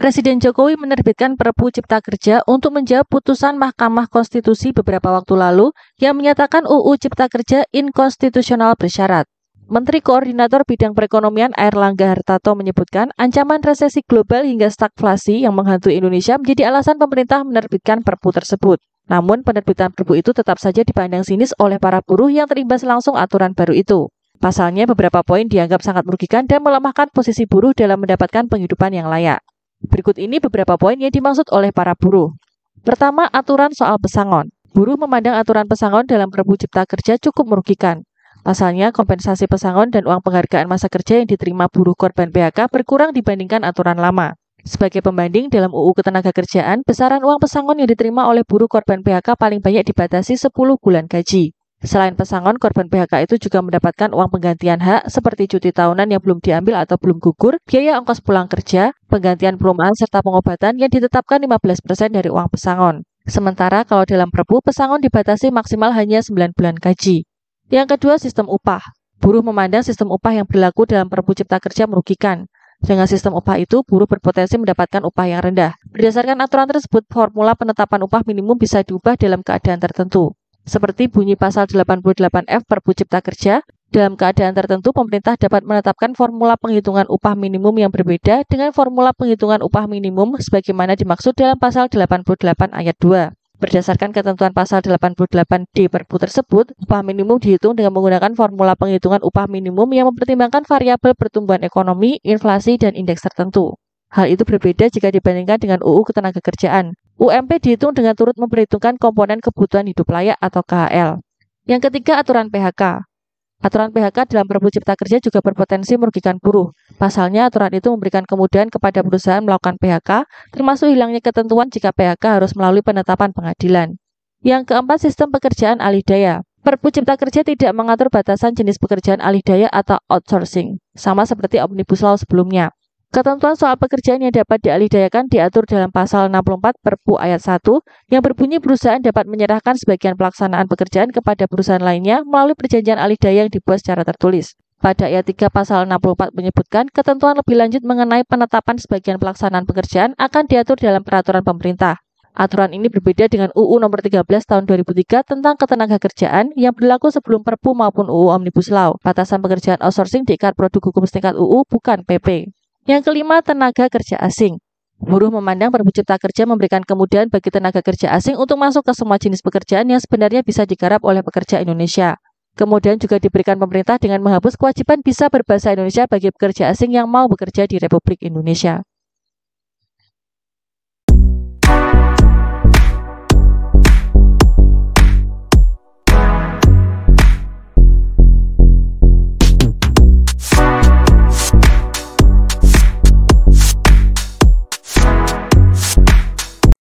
Presiden Jokowi menerbitkan Perpu Cipta Kerja untuk menjawab putusan Mahkamah Konstitusi beberapa waktu lalu yang menyatakan UU Cipta Kerja inkonstitusional bersyarat. Menteri Koordinator Bidang Perekonomian Airlangga Hartarto menyebutkan ancaman resesi global hingga stagflasi yang menghantui Indonesia menjadi alasan pemerintah menerbitkan Perpu tersebut. Namun penerbitan Perpu itu tetap saja dipandang sinis oleh para buruh yang terimbas langsung aturan baru itu. Pasalnya beberapa poin dianggap sangat merugikan dan melemahkan posisi buruh dalam mendapatkan penghidupan yang layak. Berikut ini beberapa poin yang dimaksud oleh para buruh. Pertama, aturan soal pesangon. Buruh memandang aturan pesangon dalam Perpu Cipta Kerja cukup merugikan. Pasalnya, kompensasi pesangon dan uang penghargaan masa kerja yang diterima buruh korban PHK berkurang dibandingkan aturan lama. Sebagai pembanding, dalam UU Ketenagakerjaan, besaran uang pesangon yang diterima oleh buruh korban PHK paling banyak dibatasi 10 bulan gaji. Selain pesangon, korban PHK itu juga mendapatkan uang penggantian hak seperti cuti tahunan yang belum diambil atau belum gugur, biaya ongkos pulang kerja, penggantian perumahan serta pengobatan yang ditetapkan 15% dari uang pesangon. Sementara kalau dalam Perpu, pesangon dibatasi maksimal hanya 9 bulan gaji. Yang kedua, sistem upah. Buruh memandang sistem upah yang berlaku dalam Perpu Cipta Kerja merugikan. Dengan sistem upah itu, buruh berpotensi mendapatkan upah yang rendah. Berdasarkan aturan tersebut, formula penetapan upah minimum bisa diubah dalam keadaan tertentu. Seperti bunyi pasal 88F Perpu Cipta Kerja, dalam keadaan tertentu pemerintah dapat menetapkan formula penghitungan upah minimum yang berbeda dengan formula penghitungan upah minimum sebagaimana dimaksud dalam pasal 88 ayat 2. Berdasarkan ketentuan pasal 88D Perpu tersebut, upah minimum dihitung dengan menggunakan formula penghitungan upah minimum yang mempertimbangkan variabel pertumbuhan ekonomi, inflasi, dan indeks tertentu. Hal itu berbeda jika dibandingkan dengan UU Ketenagakerjaan. UMP dihitung dengan turut memperhitungkan komponen kebutuhan hidup layak atau KHL. Yang ketiga, aturan PHK. Aturan PHK dalam Perpu Cipta Kerja juga berpotensi merugikan buruh. Pasalnya, aturan itu memberikan kemudahan kepada perusahaan melakukan PHK, termasuk hilangnya ketentuan jika PHK harus melalui penetapan pengadilan. Yang keempat, sistem pekerjaan alih daya. Perpu Cipta Kerja tidak mengatur batasan jenis pekerjaan alih daya atau outsourcing, sama seperti Omnibus Law sebelumnya. Ketentuan soal pekerjaan yang dapat dialihdayakan diatur dalam pasal 64 Perpu ayat 1 yang berbunyi perusahaan dapat menyerahkan sebagian pelaksanaan pekerjaan kepada perusahaan lainnya melalui perjanjian alih daya yang dibuat secara tertulis. Pada ayat 3 pasal 64 menyebutkan ketentuan lebih lanjut mengenai penetapan sebagian pelaksanaan pekerjaan akan diatur dalam peraturan pemerintah. Aturan ini berbeda dengan UU Nomor 13 Tahun 2003 tentang Ketenagakerjaan yang berlaku sebelum Perpu maupun UU Omnibus Law. Batasan pekerjaan outsourcing diikat produk hukum setingkat UU bukan PP. Yang kelima, tenaga kerja asing. Buruh memandang Perpu Cipta Kerja memberikan kemudahan bagi tenaga kerja asing untuk masuk ke semua jenis pekerjaan yang sebenarnya bisa digarap oleh pekerja Indonesia. Kemudian juga diberikan pemerintah dengan menghapus kewajiban bisa berbahasa Indonesia bagi pekerja asing yang mau bekerja di Republik Indonesia.